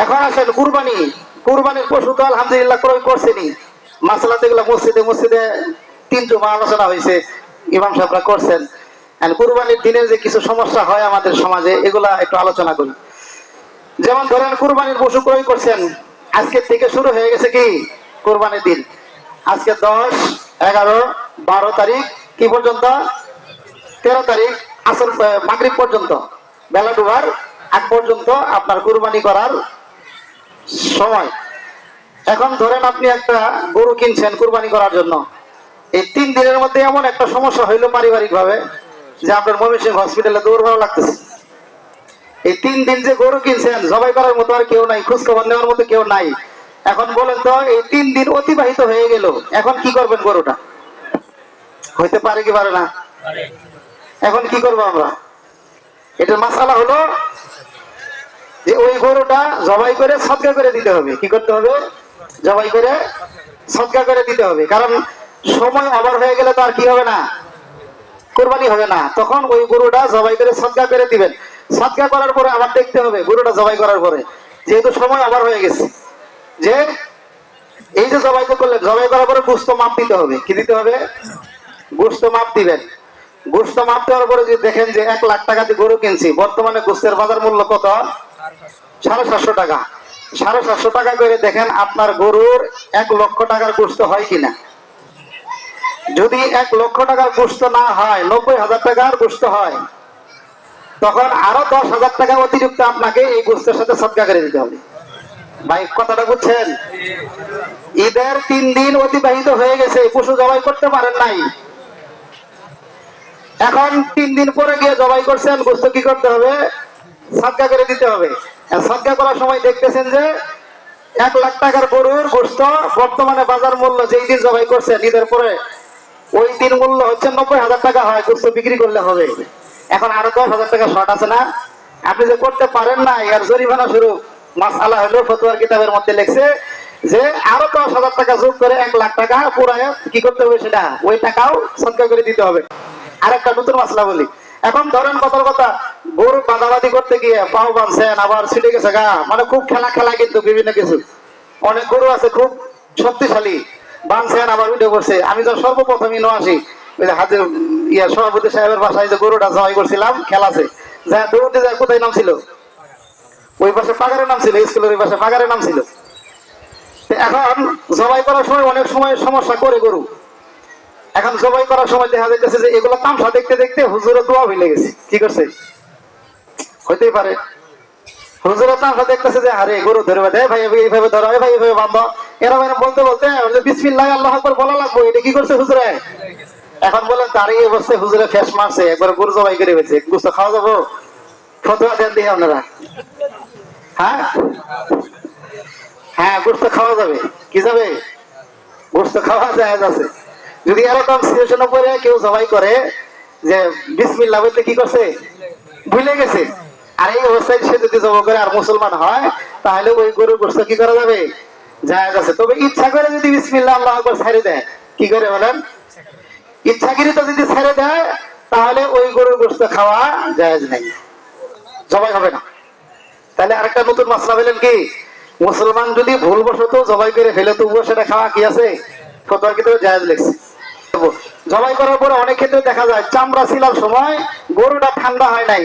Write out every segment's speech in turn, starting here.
এখন আসেন কুরবানির পশু তো আলহামদুলিল্লাহ ক্রয় করছেনি। মাসালাতে এগুলো মসজিদে 3 জুমা আলোচনা হয়েছে, ইমাম সাহেবরা করছেন। কুরবানির দিনের যে কিছু সমস্যা হয় আমাদের সমাজে, এগুলা একটু আলোচনা করি। যেমন ধরেন কুরবানির পশু ক্রয় করছেন, আজকে থেকে শুরু হয়ে গেছে কি কুরবানির দিন। আজকে 10, 11, 12 তারিখ কি পর্যন্ত, 13 তারিখ আসর মাগরিব পর্যন্ত, বেলা ডুবার আগ পর্যন্ত আপনার কুরবানি করার সময়। এখন ধরেন আপনি একটা গরু কিনছেন কুরবানি করার জন্য, এই 3 দিনের মধ্যে এমন একটা সমস্যা হইলো পারিবারিক ভাবে যে আপনার ময়মনসিংহ হসপিটালে দৌড় ভালো লাগতেছে। এই 3 দিন যে গরু কিনছেন, জবাই করার মতো আর কেউ নাই, খোঁজখবর নেওয়ার মতো কেউ নাই। এখন বলেন তো, এই 3 দিন অতিবাহিত হয়ে গেল, এখন কি করবেন? গরুটা হইতে পারে কি পারে না? এখন কি করবো আমরা? এটার মাসালা হলো যে ওই গরুটা জবাই করে সদকা করে দিতে হবে। কি করতে হবে? জবাই করে সদকা করে দিতে হবে। কারণ সময় ওভার হয়ে গেলে তো আর কি হবে না, কুরবানি হবে না। তখন ওই গরুটা জবাই করে সদকা করে দিবেন। সদকা করার পরে আবার দেখতে হবে গরুটা জবাই করার পরে, যেহেতু সময় ওভার হয়ে গেছে, যে এই যে জবাই করলেন, জবাই করার পরে গোশত মাপ দিতে হবে। কি দিতে হবে? গোশত মাপ দিবেন। গোশত মাপ দেওয়ার পরে যদি দেখেন যে 1 লাখ টাকা দিয়ে গরু কিনছি, বর্তমানে গোশতের বাজার মূল্য কত? 750 টাকা। 750 টাকা করে দেখেন আপনার গরুর 1 লক্ষ টাকার গোশত হয় কিনা। যদি 1 লক্ষ টাকার গোশত না হয়, 90,000 টাকার গোশত হয়, তখন আরো 10,000 টাকা অতিরিক্ত আপনাকে এই গোশতের সাথে সদকা করে দিতে হবে। ভাই কথাটা বুঝছেন? ঈদের 3 দিন অতিবাহিত হয়ে গেছে, পশু জবাই করতে পারেন নাই। এখন 3 দিন পরে গিয়ে জবাই করছেন, গোশত কি করতে হবে? সদকা করে দিতে হবে। সদকা করার সময় দেখতেছেন যে 1 লাখ টাকার গরুর গোশত বর্তমানে বাজার মূল্য যেই দিন জবাই করছেন ঈদের পরে, ওই দিন মূল্য হচ্ছে 90,000 টাকা হয়। গোশত বিক্রি করলে হবে। এখন আরো 10,000 টাকা শর্ট আছে না? আপনি যে করতে পারেন না, এর জরিমানা স্বরূপ মাসআলা হলো ফতোয়ার কিতাবের মধ্যে লেখছে যে আরো 10,000 টাকা যোগ করে 1 লাখ টাকা পুরায় কি করতে হবে? সেটা ওই টাকাও সদকা করে দিতে হবে। আরেকটা নতুন মাসলা বলি। এখন ধরেন কথার কথা, গরু বাঁধাবাঁধি করতে গিয়ে পাও বাঁধছেন, আবার ছিটে গেছে গা, মানে খুব খেলা কিন্তু বিভিন্ন কিছু। অনেক গরু আছে খুব শক্তিশালী, বাঁধছেন আবার উঠে পড়ছে। আমি তো সর্বপ্রথমই আসি ওই যে হাজির সভাপতি সাহেবের বাসায় যে গরুটা জবাই করছিলাম, খেলাছে যা দৌড়তে যায়, কোথায় নামছিল? ওই পাশে পাগারে নামছিল, স্কুলের ওই পাশে পাগারে নামছিল। এখন জবাই করার সময় অনেক সময় সমস্যা করে গরু। এখন জবাই করার সময় দেখা যাইতেছে যে এগুলো তামসা দেখতে দেখতে হুজুরের দোয়া ভুলে গেছে। কি করছে? হইতেই পারে হুজুরের তামসা দেখতেছে যে আরে গরু ধরে দেয়, ভাই এইভাবে ধরো, ভাই এইভাবে বাঁধো, এরকম বলতে বলতে বিসমিল্লাহ আল্লাহু আকবার বলা লাগবে। এটা কি করছে হুজুরে? এখন বলেন তার এই অবস্থায় হুজুরে ফেস মারছে, একবার গরু জবাই করে ফেলছে। গোশত খাওয়া যাবো? ফতোয়া দেন দিয়ে আপনারা। হ্যাঁ হ্যাঁ, গোশত খাওয়া যাবে। কি যাবে? গোশত খাওয়া যায় আছে। যদি এরকম সিচুয়েশনে পড়ে কেউ জবাই করে যে বিসমিল্লাহ বলতে কি করছে? ভুলে গেছে। আর এই অবস্থায় সে যদি জবাই করে আর মুসলমান হয়, তাহলে ওই গরুর গোশত কি করা যাবে? জায়েজ আছে। তবে ইচ্ছা করে যদি বিসমিল্লাহ আল্লাহু আকবার ছেড়ে দেয়, কি করে বলেন? ইচ্ছাকৃত যদি ছেড়ে দেয়, তাহলে ওই গরুর গোশত খাওয়া জায়েজ নাই, জবাই হবে না। তাহলে আরেকটা নতুন মাসলা বলেন কি, মুসলমান যদি ভুলবশত জবাই করে ফেলে তবুও সেটা খাওয়া কি আছে? ফতোয়ার কিতাবে জায়েজ লেখছে। জবাই করার পরে অনেক ক্ষেত্রে দেখা যায় চামড়া ছিলার সময় গরুটা ঠান্ডা হয় নাই,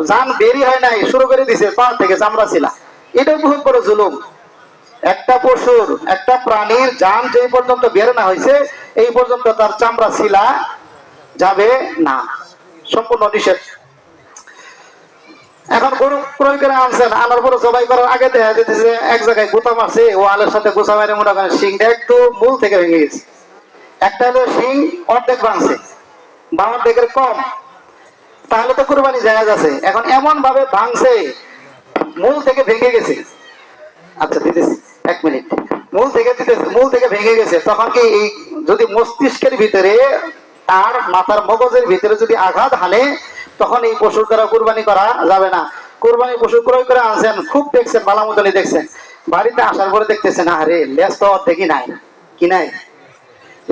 জান বেরি হয় নাই, শুরু করে দিছে পা থেকে চামড়া ছিলা। এটা বহুত বড় জুলুম। একটা পশুর, একটা প্রাণীর জান যে পর্যন্ত বের না হয়েছে, এই পর্যন্ত তার চামড়া ছিলা যাবে না, সম্পূর্ণ নিষেধ। এখন গরু ক্রয় করে আনছেন, আনার পরে জবাই করার আগে দেখা যেতেছে এক জায়গায় গোতা মারছে, ও আলের সাথে গোসা মেরে মনে করেন শিংটা একটু মূল থেকে ভেঙে গেছে। একটা হলো শিং অর্ধেক ভাঙছে বা অর্ধেকের কম, তাহলে তো কুরবানি জায়েজ আছে। এখন এমন ভাবে ভাঙছে মূল থেকে ভেঙে গেছে। আচ্ছা দিতেছি 1 মিনিট। মূল থেকে ভেঙে গেছে, তখন কি এই যদি মস্তিষ্কের ভিতরে আর মাথার মগজের ভিতরে যদি আঘাত হানে, তখন এই পশুর দ্বারা কুরবানি করা যাবে না। কুরবানি পশু ক্রয় করে আনছেন, খুব দেখছেন, বালামতলি দেখছেন, বাড়িতে আসার পরে দেখতেছেন আরে লেজ তো অর্ধেকই নাই। কি নাই?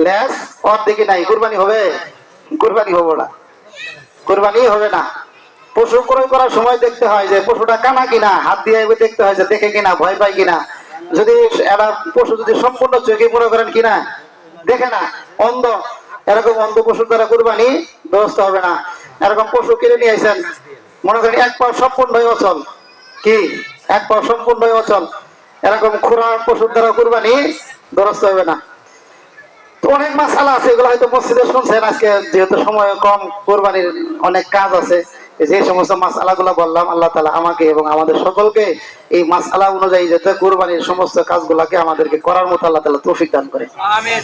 লেজ অর্ধেকই নাই। কুরবানি হবে? কুরবানি হবো না, কুরবানি হবে না। পশু ক্রয় করার সময় দেখতে হয় যে পশুটা কানা কিনা, হাত দিয়ে দেখতে হয় যে দেখে কিনা, ভয় পায় কিনা। যদি একটা পশু যদি সম্পূর্ণ চোখে মনে করেন কিনা দেখে না, অন্ধ, এরকম অন্ধ পশুর দ্বারা কুরবানি ব্যবস্থা হবে না। এরকম পশু কিনে নিয়ে আসেন, মনে করেন এক পা সম্পূর্ণই অচল, কি এক পা সম্পূর্ণই অচল, এরকম খোরা পশুর দ্বারা কুরবানি ব্যবস্থা হবে না। তো অনেক মাসালা আছে, এগুলো হয়তো মসজিদে শুনছেন। আজকে যেহেতু সময় কম, কোরবানির অনেক কাজ আছে, যে সমস্ত মাসালা গুলা বললাম, আল্লাহ তাআলা আমাকে এবং আমাদের সকলকে এই মাসালা অনুযায়ী যাতে কোরবানির সমস্ত কাজগুলাকে আমাদেরকে করার মতো আল্লাহ তাআলা তৌফিক দান করে। আমিন।